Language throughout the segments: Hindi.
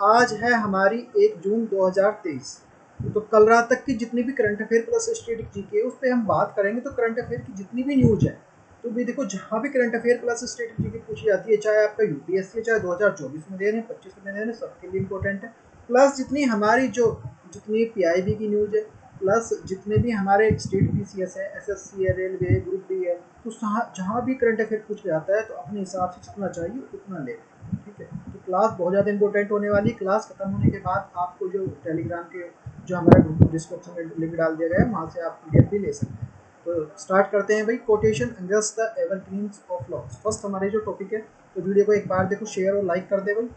आज है हमारी 1 जून 2023। तो कल रात तक की जितनी भी current affair plus static GK उस पर हम बात करेंगे। तो करंट अफेयर की जितनी भी न्यूज है तो भी देखो, जहाँ भी current affair plus static GK पूछी जाती है, चाहे आपका यूपीएससी है, चाहे 2024 में दे रहे हैं, 25 में दे रहे हैं, सबके लिए इंपॉर्टेंट है। प्लस जितनी हमारी जितनी पीआईबी की न्यूज है, प्लस जितने भी हमारे स्टेट पीसीएस है, एसएससी है, रेलवे, ग्रुप डी है, तो जहाँ भी करंट अफेयर पूछ जाता है तो अपने हिसाब से जितना चाहिए उतना ले। ठीक है, तो क्लास बहुत ज़्यादा इंपॉर्टेंट होने वाली है। क्लास खत्म होने के बाद आपको जो टेलीग्राम के जो हमारा ग्रुप डिस्क्रिप्शन में लिंक डाल दिया गया है, वहाँ से आप पीडीएफ भी ले सकते हैं। तो स्टार्ट करते हैं भाई। Quotation against the evergreens of laws. First हमारे जो टॉपिक है, तो वीडियो को एक बार देखो, शेयर और लाइक कर दे भाई।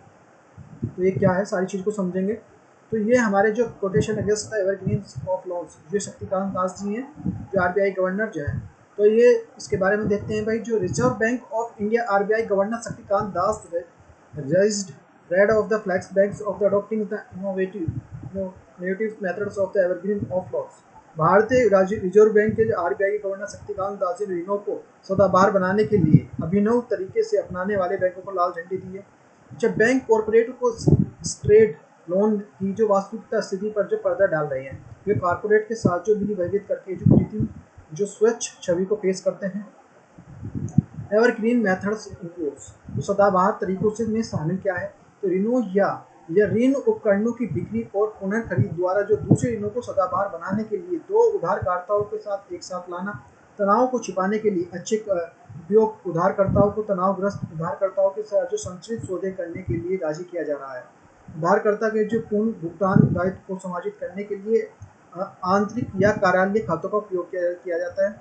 तो ये क्या है, सारी चीज़ को समझेंगे। तो ये हमारे जो quotation against the evergreens of laws, ये शक्तिकांत दास जी हैं, जो आरबीआई गवर्नर जो है। तो ये इसके बारे में देखते हैं भाई। जो reserve bank of India RBI governor Shaktikanta Das raised red of the flex banks of the adopting the innovative methods of the evergreen of laws। भारतीय रिजर्व बैंक के आरबीआई के गवर्नर शक्तिकांत दास ने ऋणों को सदाबहार बनाने के लिए अभिनव तरीके से अपनाने वाले बैंकों को लाल झंडी दी है। जब बैंक कॉरपोरेट को स्ट्रेट लोन की जो वास्तविकता स्थिति पर जो पर्दा डाल रहे हैं, वे कॉरपोरेट के साथ जो मिली भगत करके जो कृत्रिम जो स्वच्छ छवि को पेश करते हैं। एवरग्रीन मेथड्स इंक्लूड्स, तो सदाबहार तरीकों से में शामिल क्या है, तो ऋणों या ऋण उपकरणों की बिक्री और पुनर्खरीद द्वारा जो दूसरे ऋणों को सदाबहार बनाने के लिए दो उधारकर्ताओं के साथ एक साथ लाना, तनाव को छिपाने के लिए अच्छे उपयोग उधारकर्ताओं को तनावग्रस्त उधारकर्ताओं के साथ जो संचित सौदे करने के लिए राजी किया जा रहा है। उधारकर्ता के जो पूर्ण भुगतान दायित्व को समाजित करने के लिए आंतरिक या कार्यालय खातों का उपयोग किया जाता है।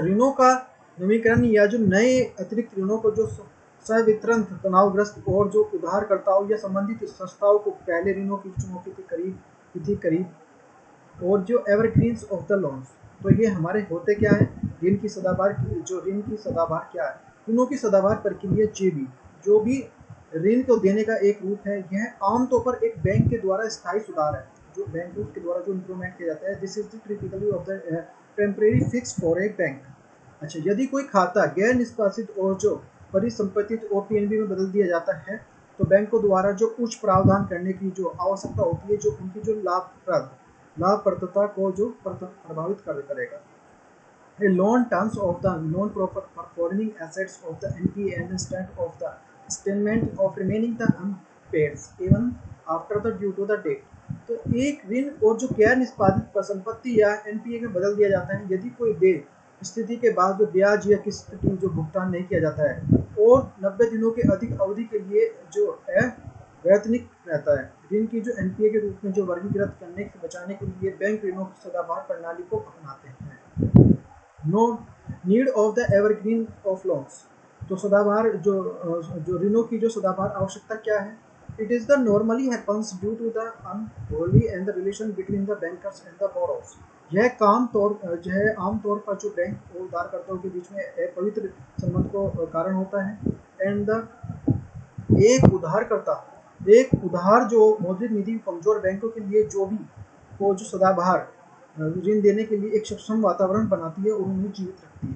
ऋणों का नवीकरण या जो नए अतिरिक्त ऋणों को जो सवितरण तनावग्रस्त और जो उधारकर्ताओं या संबंधित संस्थाओं को पहले ऋणों की चुनौती के करीब और जो एवरग्रीन्स ऑफ द लोन्स, तो ये हमारे होते क्या है, ऋण की सदाबहार क्या है। ऋणों की सदाबहार प्रक्रिया जेबी, जो भी ऋण को देने का एक रूप है। यह आमतौर पर एक बैंक के द्वारा स्थायी सुधार है, जो बैंक के द्वारा जो इम्प्रूवमेंट किया जाता है। This is the typically of the temporary fix for a bank. अच्छा, यदि कोई खाता गैर निष्पादित और जो परिसंपत्ति और पीएनबी में बदल दिया जाता है, तो बैंकों द्वारा जो उच्च प्रावधान करने की जो आवश्यकता होती है, जो उनकी जो लाभप्रदता को जो प्रभावित करेगा। A loan terms of the non-performing assets of the NPA and instead of the statement of remaining the unpaid even after the due to the date। तो एक ऋण और जो गैर निष्पादित संपत्ति या एनपीए में बदल दिया जाता है, यदि कोई दे स्थिति के बाद जो ब्याज या किस्त की जो भुगतान नहीं किया जाता है और 90 दिनों के अधिक अवधि के लिए जो है वैतनिक रहता है। ऋण की जो एनपीए के रूप में जो वर्गीकृत करने से बचाने के लिए बैंक ऋणों की सदाबहार प्रणाली को अपनाते हैं। No need of the evergreen of lawns, तो सदाबहार जो ऋणों की जो सदाबहार आवश्यकता क्या है। It is the normally happens due to the unholy and the relation between the bankers and the borrowers. यह आमतौर पर जो बैंक और उधारकर्ताओं के बीच में पवित्र संबंध को कारण होता है। एंड द एक उधार जो मौद्रिक नीति कमजोर बैंकों के लिए जो भी को जो सदाबहार ऋण देने के लिए एक सक्षम वातावरण बनाती है और उन्हें जीवित रखती है।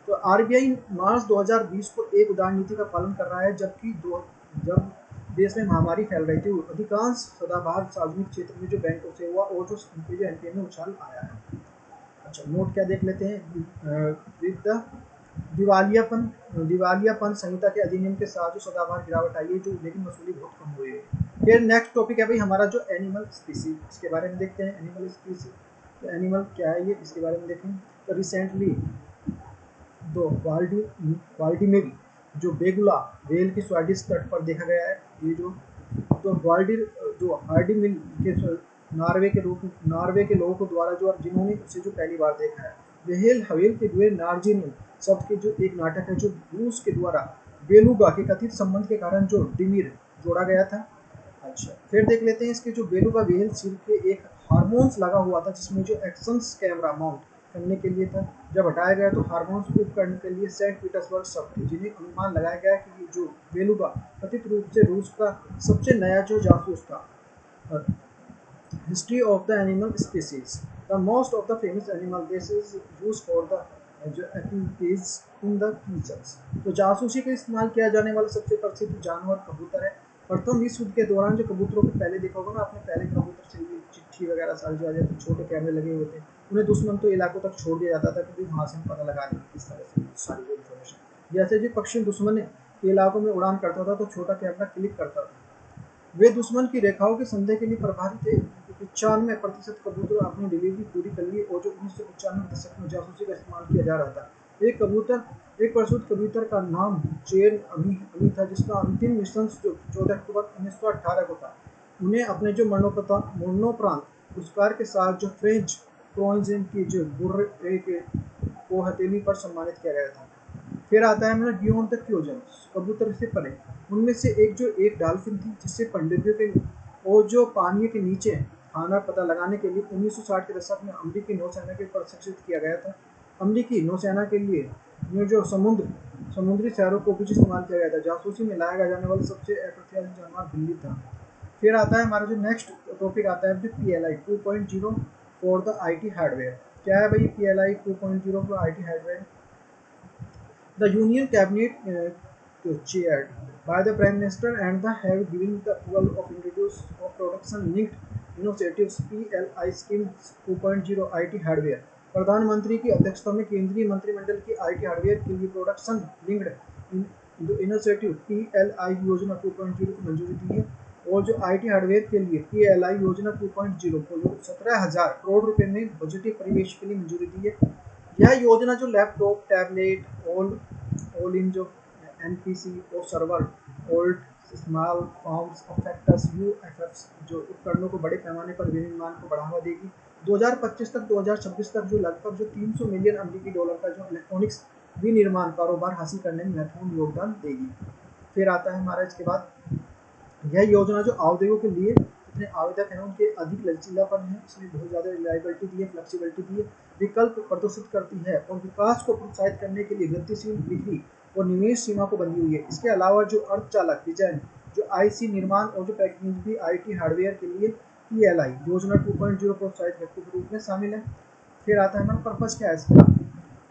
तो आरबीआई मार्च 2020 को एक उदार नीति का पालन कर रहा है, जब देश में महामारी फैल रही थी, अधिकांश सदाबहार सार्वजनिक क्षेत्र में जो बैंकों से हुआ और जो एनपीए में उछाल आया है। अच्छा, नोट क्या देख लेते हैं। दिवालियापन संहिता के अधिनियम के साथ जो सदाबहार गिरावट आई है, जो लेकिन वसूली बहुत कम हुई है। फिर नेक्स्ट टॉपिक है भाई हमारा जो एनिमल स्पीसीज, इसके बारे में देखते हैं। एनिमल स्पीसीज, तो एनिमल क्या है ये, इसके बारे में देखें। तो रिसेंटली दो वाल्डिमिर जो बेगुला वेल की स्वादिष्ट तट पर देखा गया है। ये जो हार्डिमिल के नॉर्वे के लोगों को द्वारा जो जिन्होंने उसे जो पहली बार देखा है। वेल हवेल के द्वारा नार्जिनियम शब्द के जो एक नाटक है, जो रूस के द्वारा बेलुगा के कथित संबंध के कारण जो डिमिर जोड़ा गया था। अच्छा, फिर देख लेते हैं इसके जो बेलुगा वेल सिर के एक हार्मोन्स लगा हुआ था, जिसमें जो एक्शंस कैमरा माउंट करने के लिए था। जब हटाया गया तो हार्मोन्स उपकरण के लिए सेंट पीटर्सबर्ग शब्द, जिन्हें अनुमान लगाया गया कि जो बेलुगा कथित रूप से रूस का सबसे नया जो जासूस था। History of the animal species, the most of the famous animal this is used for the जो एक्टिविटीज इन द फीचर्स। तो जासूसी के इस्तेमाल किया जाने वाला सबसे प्रसिद्ध जानवर कबूतर है। प्रथम विश्व युद्ध के दौरान जो कबूतरों को पहले देखा होगा ना आपने, पहले कबूतर से भी चिट्ठी वगैरह सारी जो आ जाती, छोटे कैमरे लगे हुए थे, उन्हें दुश्मन तो इलाकों तक छोड़ दिया जाता था क्योंकि वहाँ से हम पता लगा लेंगे इस तरह से सारी जो इन्फॉर्मेशन। जैसे जो पक्षी दुश्मन के इलाकों में उड़ान करता था तो छोटा कैमरा क्लिक करता था। वे दुश्मन की रेखाओं के संदेह के लिए प्रभारी थे। 95% कबूतर अपनी डिलीवरी पूरी कर ली और जो 1995 दशक में जासूसी का इस्तेमाल किया जा रहा था। एक प्रसूत कबूतर का नाम चेन अमी था, जिसका अंतिम मिशन जो 14 अक्टूबर 1918 को था। उन्हें अपने जो मरणोपरांत पुरस्कार के साथ जो फ्रेंच क्रोइजन की जो बुर्रे को हथेली पर सम्मानित किया गया था। फिर आता है हमारा बियॉन्ड द क्यूजन, कबूतर से परे। उनमें से एक डाल्फिन थी जिससे पनडुब्बियों के और जो पानी के नीचे खाना पता लगाने के लिए 1960 के दशक में अमेरिकी नौसेना के प्रशिक्षित किया गया था। अमेरिकी नौसेना के लिए ये जो समुद्री शहरों को भी इस्तेमाल किया गया था। जासूसी में लाया जाने वाला सबसे अप्रत्याशित जानवर बिल्ली था। फिर आता है हमारा जो नेक्स्ट टॉपिक आता है जो PLI 2.0 for the IT hardware. क्या है भाई PLI 2.0 for IT hardware? The Union Cabinet chaired by the Prime Minister and the have given the approval of introduce of production linked initiatives PLI scheme 2.0 IT hardware। प्रधानमंत्री की अध्यक्षता में केंद्रीय मंत्रिमंडल की IT हार्डवेयर के लिए प्रोडक्शन लिंक्ड इनिशिएटिव PLI योजना 2.0 को मंजूरी दी है। और जो IT हार्डवेयर के लिए PLI योजना 2.0 को 17,000 करोड़ रुपए में बजटीय परिवेश के लिए मंजूरी दी है। यह योजना जो लैपटॉप, टैबलेट, ऑल इन जो NPC और server, old small forms factors UFFs जो उपकरणों को बड़े पैमाने पर विनिर्माण को बढ़ावा देगी। 2025 तक 2026 तक जो लगभग जो 300 मिलियन अमेरिकी डॉलर का जो इलेक्ट्रॉनिक्स विनिर्माण कारोबार हासिल करने में महत्वपूर्ण योगदान देगी। फिर आता है हमारा इसके बाद यह योजना जो आवेदकों के लिए जितने आवेदक हैं उनके अधिक लचीलापन है, इसमें बहुत ज़्यादा रिलायबिलिटी दी है, फ्लेक्सिबिलिटी दी है, विकल्प प्रदर्शित करती है और विकास को प्रोत्साहित करने के लिए वृद्धिशील बिक्री और निवेश सीमा को बंधी हुई है। इसके अलावा जो अर्धचालक डिजाइन, जो IC निर्माण और जो पैकेजिंग भी IT हार्डवेयर के लिए PLI योजना 2.0 प्रोत्साहित व्यक्ति के रूप में शामिल है। फिर आता है हमारा पर्पज क्या है इसका,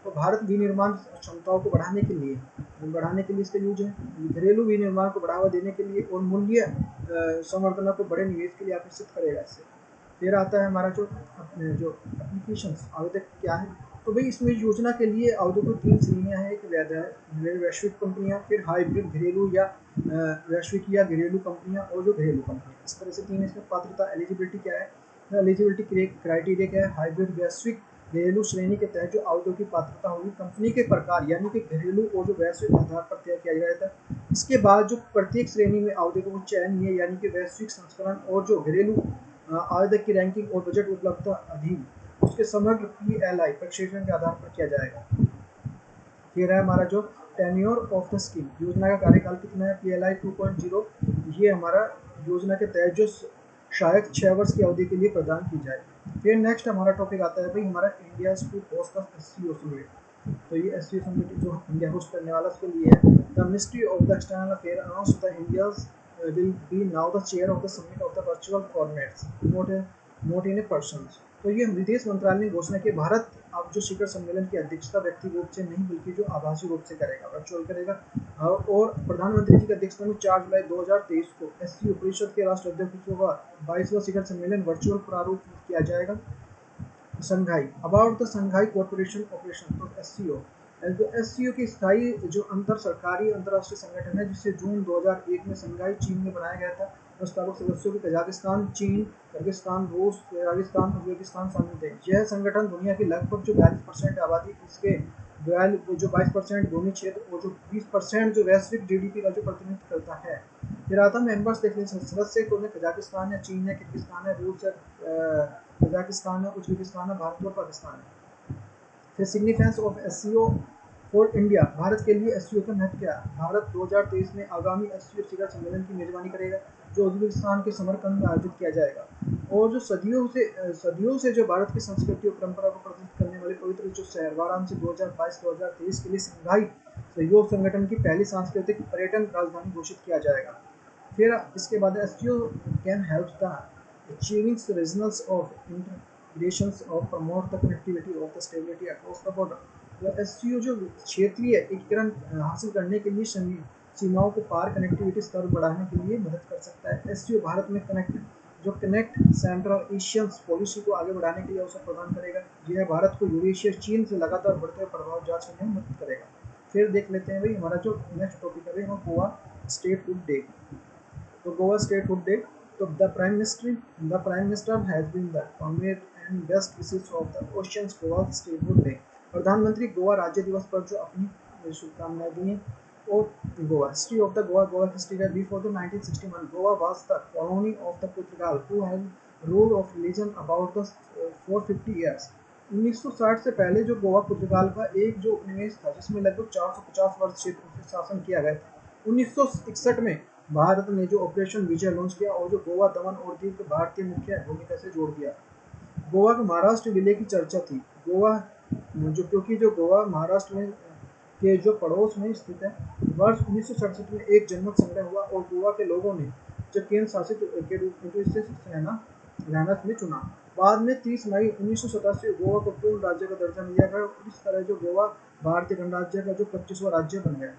तो भारत विनिर्माण क्षमताओं को बढ़ाने के लिए इसका यूज है, घरेलू विनिर्माण को बढ़ावा देने के लिए और मूल्य संवर्धन को बड़े निवेश के लिए आकर्षित करेगा इससे। फिर आता है हमारा जो एप्लीकेशन आवेदक क्या है, तो भाई इसमें योजना के लिए आवेदकों की 3 श्रेणियाँ हैं। एक वैश्विक कंपनियाँ, फिर हाइब्रिड घरेलू या वैश्विक या घरेलू कंपनियाँ और जो घरेलू कंपनियाँ, इस तरह से 3 इसमें पात्रता। एलिजिबिलिटी क्या है, एलिजिबिलिटी क्राइटेरिया क्या है, हाइब्रिड वैश्विक घरेलू श्रेणी के तहत जो आवेदकों की पात्रता होगी कंपनी के प्रकार यानी कि घरेलू और जो वैश्विक आधार पर तय किया जाता है। इसके बाद जो प्रत्येक श्रेणी में आवेदकों को चयन है यानी कि वैश्विक संस्करण और जो घरेलू आवेदक की रैंकिंग और बजट उपलब्धता अधीन उसके समग्र PLI प्रक्षेपण के आधार पर किया जाएगा। फिर है हमारा जो टेन्योर ऑफ द स्कीम, योजना का कार्यकाल कितना है PLI 2.0, ये हमारा योजना के तहत जो शायद 6 वर्ष की अवधि के लिए प्रदान की जाए। फिर नेक्स्ट हमारा टॉपिक आता है भाई हमारा India to host the SCO summit. तो ये SCO समिट जो इंडिया होस्ट करने वाला उसके लिए है। The ministry of the external affair announce the India's will be now the chair of the summit of the virtual formats, not in a person। तो ये विदेश मंत्रालय ने घोषणा की भारत अब जो शिखर सम्मेलन की अध्यक्षता व्यक्ति रूप से नहीं बल्कि जो आभासी रूप से करेगा, वर्चुअल करेगा। और प्रधानमंत्री जी की अध्यक्षता में 4 जुलाई 2023 को SCO परिषद के राष्ट्र अध्यक्ष का 22वां शिखर सम्मेलन वर्चुअल प्रारूप में किया जाएगा। Shanghai about the Shanghai cooperation operation, तो SCO की स्थायी जो अंतर सरकारी अंतर्राष्ट्रीय संगठन है जिसे जून 2001 में संघाई चीन में बनाया गया था। प्रस्तावक सदस्यों में कजाकिस्तान, चीन, किर्गिस्तान, रूस, किर्गिस्तान, उज्बेकिस्तान शामिल थे। यह संगठन दुनिया की लगभग जो 42% आबादी, इसके जो 22% भूमि क्षेत्र और जो 20% जो वैश्विक GDP का जो प्रतिनिधित्व करता है। फिर आता मेंबर्स देख लीजिए, सदस्य को कजाकिस्तान है, चीन है, किर्गिस्तान है, रूस है, कजाकिस्तान है, उज्बेकिस्तान है, भारत और पाकिस्तान है। फिर significance of SCO for India, Bharat के लिए SCO का महत्व क्या है। भारत 2023 में आगामी SCO शिखर सम्मेलन की मेजबानी करेगा जो उज्बेकिस्तान के समरकंद में आयोजित किया जाएगा। और जो सदियों से जो भारत की संस्कृति और परंपरा को प्रदर्शित करने वाले पवित्र जो शहर वाराणसी 2022-2023 के लिए संघाई सहयोग संगठन की पहली सांस्कृतिक पर्यटन राजधानी घोषित किया जाएगा। फिर इसके बाद SCO can help the achieving regionals of integrations of promote the connectivity of the stability across the border। तो SCO जो क्षेत्रीय एकीकरण हासिल करने के लिए सीमाओं को पार कनेक्टिविटी स्तर बढ़ाने के लिए मदद कर सकता है। एससीओ भारत में कनेक्ट सेंट्रल एशियन पॉलिसी को आगे बढ़ाने के लिए अवसर प्रदान करेगा। यह भारत को यूरेशिया चीन से लगातार बढ़ते हुए प्रभाव जांच करने में मदद करेगा। फिर देख लेते हैं भाई हमारा जो नेक्स्ट टॉपिक है वो गोवा स्टेटहुड डे। तो गोवा स्टेटहुड डे, तो the prime minister has been the comrade and best wishes of the oceans Goa statehood day. प्रधानमंत्री गोवा राज्य दिवस पर जो अपनी शुभकामनाएं दी हैं। और Goa history of the Goa की हिस्ट्री है। Before the 1961 Goa was the colony of the Portugal who had rule of religion about the 450 years. 1960 से पहले जो गोवा पुर्तगाल का एक जो उपनिवेश था जिसमें लगभग 450 वर्ष क्षेत्र से शासन किया गया था। 1961 में भारत ने जो ऑपरेशन विजय लॉन्च किया और जो गोवा, दमन और दीव को भारतीय मुख्य भूमिका से जोड़ दिया। गोवा के महाराष्ट्र विलय की चर्चा थी। गोवा क्योंकि जो गोवा महाराष्ट्र में के जो पड़ोस में स्थित है। वर्ष 1967 में एक जनमत संग्रह हुआ और गोवा के लोगों ने जो केंद्र शासित के रूप में इससे रहना चुना। बाद में 30 मई 1987 गोवा को पूर्ण राज्य का दर्जा मिला गया और इस तरह जो गोवा भारतीय गणराज्य का जो 25वां राज्य बन गया।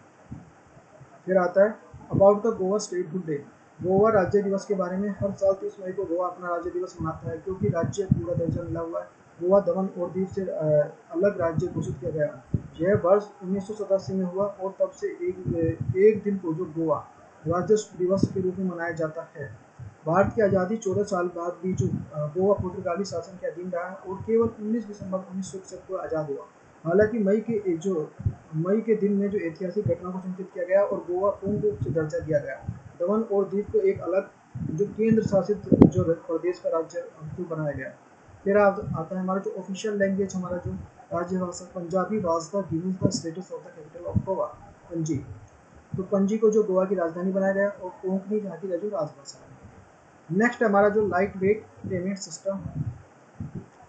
फिर आता है about the Goa statehood day. Goa राज्य दिवस के बारे में हर साल 30 मई को गोवा अपना राज्य दिवस मनाता है क्योंकि राज्य पूरा दर्जा मिला हुआ है। गोवा, दमन और दीव से अलग राज्य घोषित किया गया। यह वर्ष 1987 में हुआ और तब से एक दिन को जो गोवा राज्य दिवस के रूप में मनाया जाता है। भारत की आज़ादी 14 साल बाद भी जो गोवा पुर्तगाली शासन के अधीन रहा और केवल 19 दिसंबर 1961 को आज़ाद हुआ। हालांकि मई के दिन में जो ऐतिहासिक घटना को संचित किया गया और गोवा पूर्ण रूप से दर्जा दिया गया। दमन और दीव को एक अलग जो केंद्र शासित जो प्रदेश का राज्य बनाया गया। फिर आता है हमारा जो ऑफिशियल लैंग्वेज, हमारा जो राज्य भाषा Punjabi was the given the status of the capital of Goa, Panaji. तो पणजी को जो गोवा की राजधानी बनाया गया और कोंकणी यहाँ की जो राजभाषा है। नेक्स्ट हमारा जो लाइट वेट पेमेंट सिस्टम,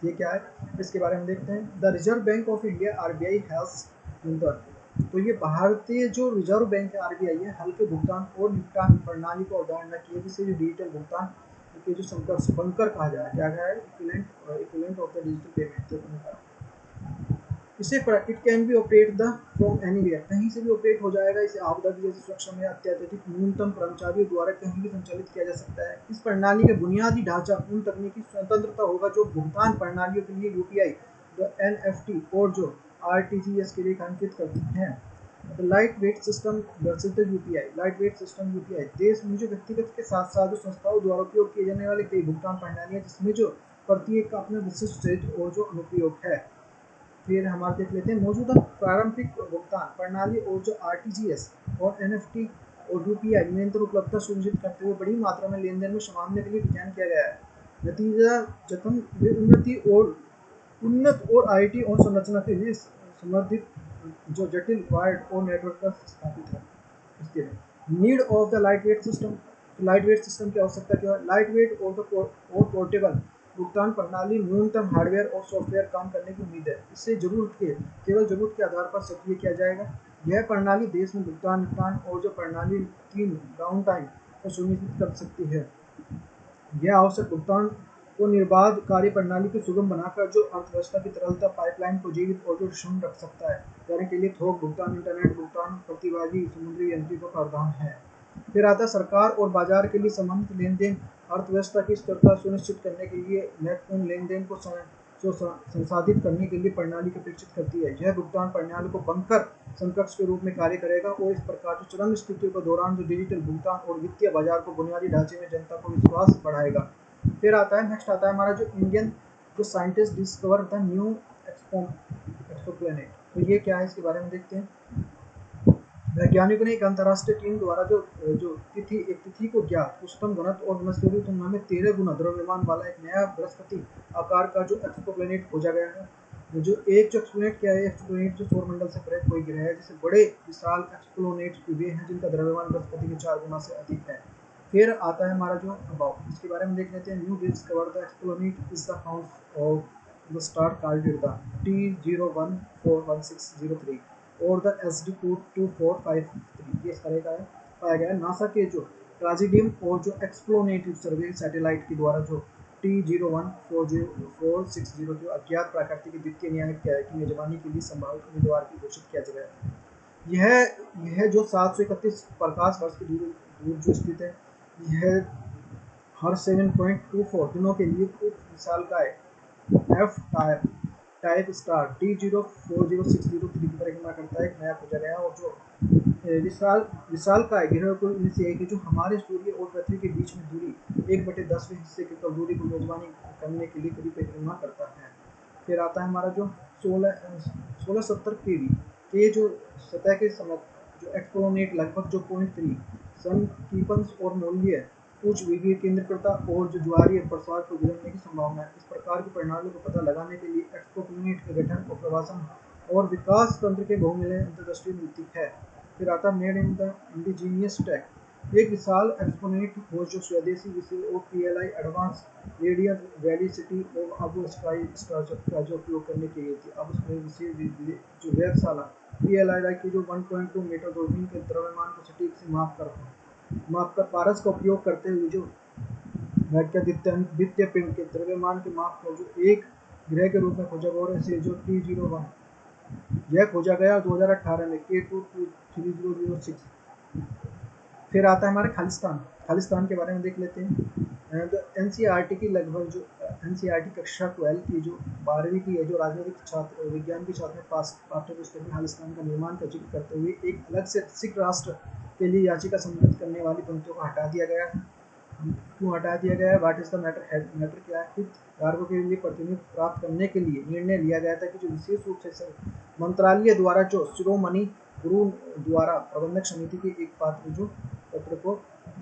ये क्या है इसके बारे में देखते हैं। The reserve bank of India RBI has, तो ये भारतीय जो रिजर्व बैंक है आरबीआई है, हल्के भुगतान और निपटान प्रणाली को अवधारणा की है जिसे जो डिजिटल भुगतान के जो संकर कहा जाए, क्या है equivalent of the digital payment. इसे it can be operate the from anywhere, कहीं से भी ऑपरेट हो जाएगा। इसे आपदा की जैसी सुरक्षा में अत्यधिक न्यूनतम कर्मचारियों द्वारा कहीं भी संचालित किया जा सकता है। इस प्रणाली का बुनियादी ढांचा उन तकनीकी स्वतंत्रता होगा जो भुगतान प्रणालियों के लिए यूपीआई, एनएफटी और जो आरटीजीएस के लिए अंकित करती हैं। Light weight system versus the UPI. Light weight system UPI देश में जो व्यक्तिगत के साथ साथ जो संस्थाओं द्वारा उपयोग किए जाने वाले कई भुगतान प्रणालियां जिसमें जो प्रत्येक का अपना विशिष्ट रेट और जो अनुप्रयोग है। फिर हमारे देख लेते हैं मौजूदा पारंपरिक भुगतान प्रणाली और जो आरटीजीएस और एनएफटी और यूपीआई निरंतर उपलब्धता सुनिश्चित करते हुए बड़ी मात्रा में लेन देन में संभालने के लिए डिजाइन किया गया है। नतीजा जतन उन्नत और आईटी और संरचना के लिए समर्थित जो जटिल वायर्ड और नेटवर्क पर स्थापित है। इसके need of the light weight system. Light weight system की आवश्यकता क्या है। लाइट वेट और पोर्टेबल भुगतान प्रणाली न्यूनतम हार्डवेयर और सॉफ्टवेयर काम करने की उम्मीद है। इससे केवल जरूरत के आधार पर सक्रिय किया जाएगा। यह प्रणाली देश में भुगतान निपटान और जो प्रणाली 3 डाउन टाइम को सुनिश्चित कर सकती है। यह आवश्यक भुगतान को निर्बाध कार्य प्रणाली को सुगम बनाकर जो अर्थव्यवस्था की तरलता पाइपलाइन को जीवित और जो क्षुण्ण रख सकता है। उदाहरण के लिए थोक भुगतान, इंटरनेट भुगतान, प्रतिभागी समुद्री यंत्रों का प्रावधान है। फिर आता सरकार और बाजार के लिए संबंधित लेन देन अर्थव्यवस्था की स्थिरता सुनिश्चित करने के लिए महत्वपूर्ण लेन देन को संसाधित करने के लिए प्रणाली को अपेक्षित करती है। यह भुगतान प्रणाली को बंकर समकक्ष के रूप में कार्य करेगा और इस प्रकार जो चरम स्थितियों के दौरान जो डिजिटल भुगतान और वित्तीय बाजार को बुनियादी ढांचे में जनता को विश्वास बढ़ाएगा। फिर आता है नेक्स्ट आता है हमारा जो इंडियन जो scientist discover the new exoplanet. तो ये क्या है इसके बारे में देखते हैं। वैज्ञानिकों ने एक अंतरराष्ट्रीय टीम द्वारा जो तिथि को ज्ञात उच्चतम घनत्व और वनस्पति तुलना में 13 गुना द्रव्यमान वाला एक नया बृहस्पति आकार का जो एक्सोप्लैनेट खोजा गया है। जो एक्सोप्लैनेट क्या है, एक्सोप्लैनेट जो सौरमंडल से परे कोई ग्रह है जिसे बड़े विशाल एक्सोप्लैनेट वे हैं जिनका द्रव्यमान बृहस्पति के 4 गुना से अधिक है। फिर आता है हमारा जो अबाउट, इसके बारे में देख लेते हैं। New discover the exoplanet is the house of the star called the T014603 और द SD2453। इस तरह का है पाया गया है। नासा के जो ट्राजिडियम और जो एक्सप्लोनेटिव सर्वे सैटेलाइट के द्वारा जो T014603 जो अज्ञात प्राकृतिक द्वितीय न्याय की मेजबानी के लिए संभावित उम्मीदवार की घोषित किया गया है। यह जो 731 प्रकाश वर्ष की दूर दूर जो स्थित है, यह हर 7.24 दिनों के लिए एक विशालकाय एफ टाइप स्टार T040603 की परिक्रमा करता है, एक नया खोजा गया और जो विशालकाय ग्रह को इनमें से एक है जो हमारे सूर्य और पृथ्वी के बीच में दूरी 1/10वें हिस्से की दूरी को मेजबानी करने के लिए करीब परिक्रमा करता है। फिर आता है हमारा जो 1670 केवी के जो सतह के समय जो एक्सपोनेंट लगभग जो 0.3 सन कीपन्स और मूल्य उच्च विकीय केंद्रकर्ता और जो ज्वारीय प्रसार को गुजरने की संभावना है। इस प्रकार की प्रणाली को पता लगाने के लिए एक्सपोनेंट के गठन और प्रवासन और विकास तंत्र के बहुमूल्य अंतर्दृष्टि मिलती है। फिर आता made in the indigenous tech, एक विशाल एक्सपोनेंट खोज जो स्वदेशी विषय और PLI एडवांस रेडियन वेलिसिटी और अब स्काई स्टार का जो उपयोग करने के लिए थी। अब उसमें विषय जो वेधशाला PLI की जो 1.2 मीटर दूरबीन के द्रव्यमान को सटीक से माप कर पारस का उपयोग करते हुए जो द्वितीय पिंड के द्रव्यमान के माप को जो एक ग्रह के रूप में खोजा गया है जो T01 यह खोजा गया 2018 में K23006। फिर आता है हमारे खालिस्तान के बारे में देख लेते हैं। तो NCERT की लगभग जो NCERT कक्षा 12 की जो 12वीं की है जो राजनीतिक छात्र विज्ञान के छात्र पाठ्य पुस्तक में खालिस्तान का निर्माण का जिक्र करते हुए एक अलग से सिख राष्ट्र के लिए याचिका सम्मिलित करने वाली पंक्तियों को हटा दिया गया है। क्यों हटा दिया गया है? व्हाट इज द मैटर क्या है? हितधारकों के लिए प्रतिनिधित्व प्राप्त करने के लिए निर्णय लिया गया था कि जो विशेष रूप से मंत्रालय द्वारा जो शिरोमणि गुरु द्वारा प्रबंधक समिति के एक पत्र को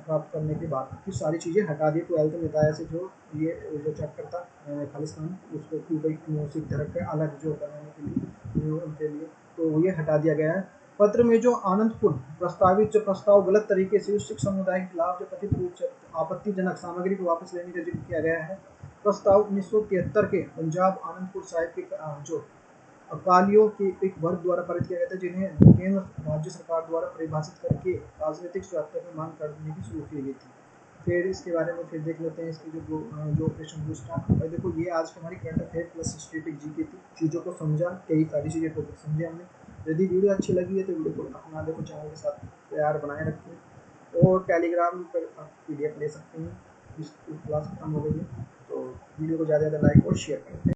प्राप्त करने के बाद की सारी चीज़ें हटा दी। 12th में बताया से जो ये जो चैप्टर था खालिस्तान उसको सिख धर्म के अलग जो बनाने के लिए उनके लिए तो ये हटा दिया गया है। पत्र में जो आनंदपुर प्रस्तावित जो प्रस्ताव गलत तरीके से उस सिख समुदाय के खिलाफ जो कथित रूप से आपत्तिजनक सामग्री को वापस लेने का जिक्र किया गया है। प्रस्ताव 1973 के पंजाब आनंदपुर साहिब के जो अकालियों के एक वर्ग द्वारा पारित किया गया था जिन्हें केंद्र राज्य सरकार द्वारा परिभाषित करके राजनीतिक स्वायत्तता की मांग करने की शुरू की गई थी। फिर इसके बारे में फिर देख लेते हैं इसकी जो ऑपरेशन ब्लू स्टार। भाई देखो ये आज हमारी current affair plus static GK थी, चीज़ों को समझा, कई सारी चीज़ें को समझे हमने। यदि वीडियो अच्छी लगी है तो वीडियो को अपना देखो चैनल के साथ प्यार बनाए रखें और टेलीग्राम पर आप PDF ले सकते हैं। इस क्लास खत्म हो गई है तो वीडियो को ज़्यादा लाइक और शेयर करें।